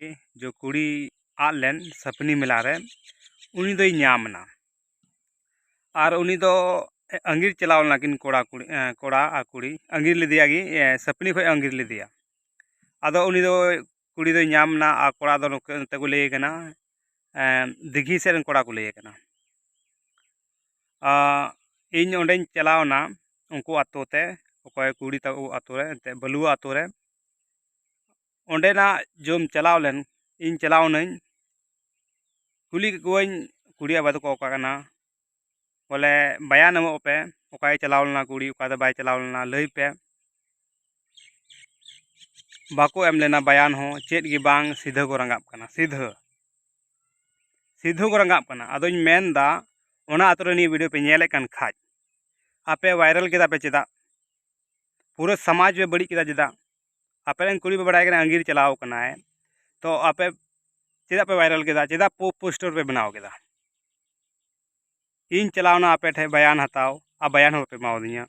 जो कुड़ी आद लेन सपनी मेला रे उनी दोई ᱧᱟᱢना और उनी दो अंगीर चलाव नाकिन कोड़ा कुड़ी कोड़ा आ कुड़ी अंगीर लेदिया गी सपनी खो अंगीर लेदिया आदो उनी दो कुड़ी दोई ᱧᱟᱢना आ कोड़ा दो नते को लई कना दिघी सेन कोड़ा को लई कना इन ओंडेन चलावना उनको आतो ते ओकय कुड़ी ताको आतो रे ते बलुआ आतो रे ओंडेना जोम चलाव लेन इन चलाव नई कुली कोइन कुड़िया बात को काना बोले बयान एमो पे ओकाय चलाव लना कुड़ी ओका दो बाय चलाव लना लई पे बाको एम लेना बयान हो चेत गी बांग सीधा को रंगाप कना सीधा को रंगाप कना अदोኝ मेनदा ओना आतरो नि वीडियो पे नेले कन खाज आपे वायरल केदा पे चेदा पूरा समाज में बड़ी केदा चेदा आपे रन कुड़ी पे बड़ाय कना अंगीर चलाव कना है तो आपे चेदा पे वायरल केदा चेदा पोस्टर पे बनाव केदा इन चलावना आपे ठे बयान हताव आ बयान हो पे मावदिया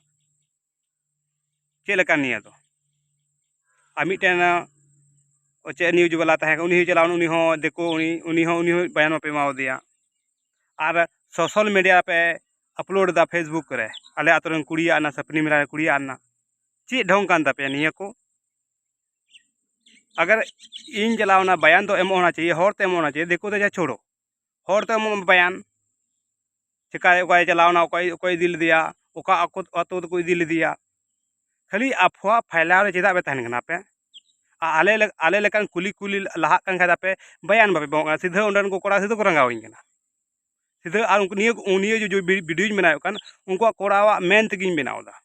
चे लका निया तो आ मिटेन चे न्यूज वाला तहे उनी चलावन उनी हो देखो उनी हो बयान पे मावदिया और सोशल मीडिया पे अपलोड दा फेसबुक करे आले आतरन कुड़ी आना सपनी मेरा कुड़ी आना चे ढोंग कान तापे निया को अगर इन चलावना बयान तो एम होना चाहिए हर तो एम होना चाहिए देखो तो जा छोड़ो हर तो एम बयान चिका चलावना कोई दिल दिया ओका अतो को दिल दिया खाली अफवा फैलाव चेदा पे तहन कना पे आले लेकान कुली लहा कान खादा पे बयान बापे बंगा सीधा उंडन को कोड़ा सीधा को रंगाविन कना सीधा और उनियो जो वीडियो बनाव कान उनको कोड़ावा मेन तगिन बनावदा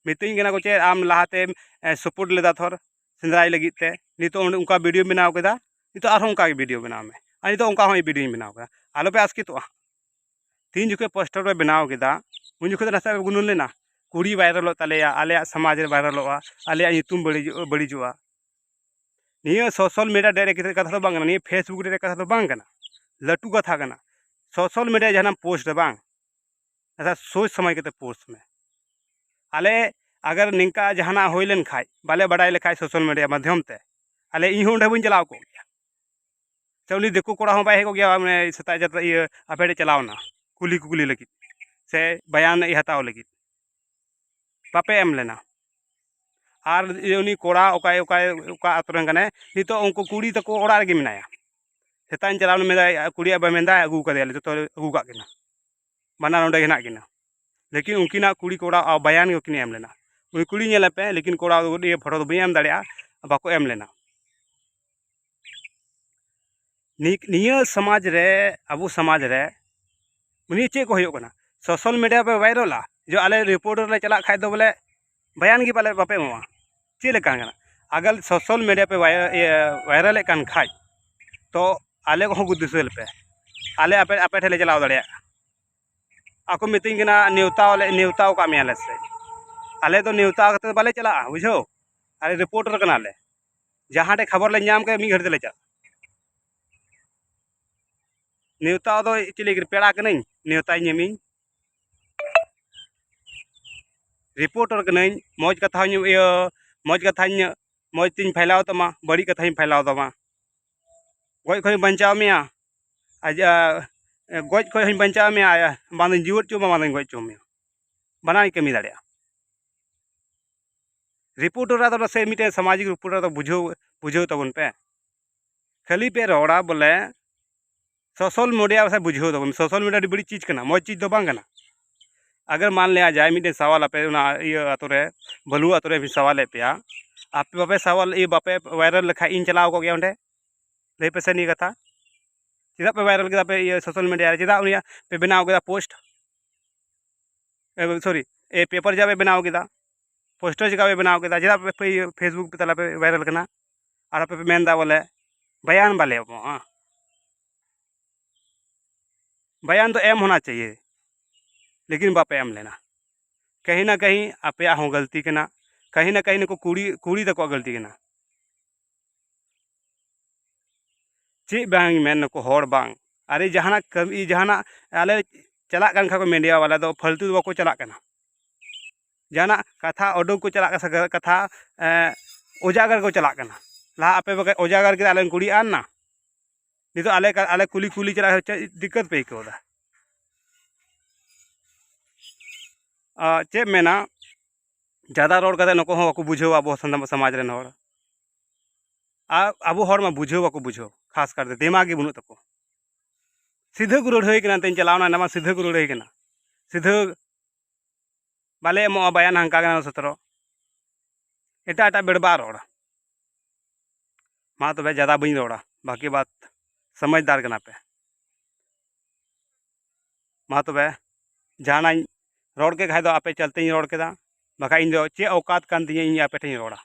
मितई कना को चे आम लहाते सपोर्ट लेदा थोर सेंद्राई लगित ते नितो उनका वीडियो बनाव केदा नितो आरो उनका वीडियो बनाव में आ नितो उनका हो वीडियो बनाव केदा आलो पे आसकितोआ तीन जुके पोस्टर पे बनाव केदा उन जुके नसा गुनुन लेना कुड़ी वायरल तलेया आले समाज रे वायरलवा आले ᱧᱩᱛᱩᱢ बड़ीजुआ निया सोशल मीडिया डेरे कथा तो बांग निया फेसबुक डेरे कथा तो बांग कना लटू कथा कना सोशल मीडिया जहां पोस्ट बांग ऐसा सोच समझ के पोस्ट में आले अगर निंका जहां होई लेन खाय बाले बड़ाई लेखाय सोशल मीडिया माध्यम ते आले इन होंडे बुन चलाव को गया से उनी देखो कोड़ा हो बाय हो गया माने सता जत आपेडे चलावना कुली लगी से बयान हताव लगी बापे एम लेना और उनी कोड़ा ओका आतरन कने नितो उनको कुड़ी तको ओड़ा रे मेनाया सेतान चलावन मेदा कुड़िया बा मेंदा अगू कदेले तो अगू का किना बना नोंडे हेना किना लेकिन उनकिना कुड़ी कोड़ा बयान उनकिन एम लेना उनी कुड़ी नेले पे लेकिन कोड़ा ये फोटो तो बई एम दाड़िया बाको एम लेना निया समाज रे अबू समाज रे उनी चे को होयो कना सोशल मीडिया पे वायरला जो आले रिपोर्टर ले चला खाय दो बोले बयान की पाले बापे मा चे लेका कना अगर सोशल मीडिया पे वायरल कान खाय तो आले को गुदिसल पे आले आपे ठेले चलाव दाड़िया आको मितिंग कना नेवताव का मेले से आले तो नेवता कते बाले चला बुझो आले रिपोर्टर कना ले जहां टे खबर ले नाम के मी घड़ी ले चला नेवता दो चिली पेड़ा कनई नेवता नेमी रिपोर्टर कनई मौज कथा मौज कथा मौज तीन फैलाव तमा बड़ी कथा फैलाव तमा गज खो बचाव में गज खो बचाव में बांध जीवर चो बांध गज चो में बना कमी दाड़िया रिपोर्टर तो से मिटे सामाजिक रिपोर्टर तो बुझो तबन पे खाली पे रोड़ा बोले सोशल मीडिया से बुझो तबन सोशल मीडिया बड़ी चीज कना मौज चीज तो बांग कना अगर मान लिया जाए मिटे सवाल आपे आतो रे बलू आतो रे सवाल पे आपे बापे सवाल ये बापे वायरल लेखा इन चलाव को गया ओंडे लई पे से नी कथा चेदा पे वायरल केदा पे ये सोशल मीडिया रे चेदा उनिया पे बनाव केदा पोस्ट सॉरी ए पेपर जा पे बनाव केदा पोस्टर चिका पे बनाव केदा चेदा पे फेसबुक पे तला पे वायरल कना और आपे पे मेनदा बोले बयान बाले बयान तो एम होना चाहिए लेकिन बापे एम लेना कहीं ना कहीं आपे हो गलती कना कहीं ना कहीं को कुड़ी तक गलती कना चे बांग मेन को हर बांग अरे जहाना कमी जहाना आले चला कान खा को मीडिया वाला दो फालतू दो को चला कना जहाना कथा उडुक को चला कथा उजागर को चला कना लहा आपे बगैर उजागर के आले कुड़ी आन ना नितो आले आले कुली कुली चला दिक्कत पे आइकवदा चे मेना ज़्यादा रोड कते नको हो बाको बुझाव अब समाज रेन होड़ अब होड़ मा बुझाव बाको बुझाव खास करते दिमाग ही बनुक तको सीधा को लड़ाई कना तेन चलावना ना सीधा को लड़ाई कना सीधा बाले एमो बयान हंका कना सतरो एटा एटा बेड़बा रोड़ा मा तबे ज़्यादा बी रोड़ा बाकी बात समझदार कना पे मा तबे जाना रोड के खाय दो आपे चलते रोड केदा बाका इन दो चे औकात कान तिया इन आपे ठें रोड़ा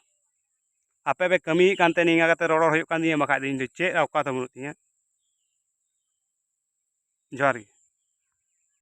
आपे बे कमी कानते निंगा कते रोड़ होय कान दिया बाका इन चे औकात बनुक तिया जोहार।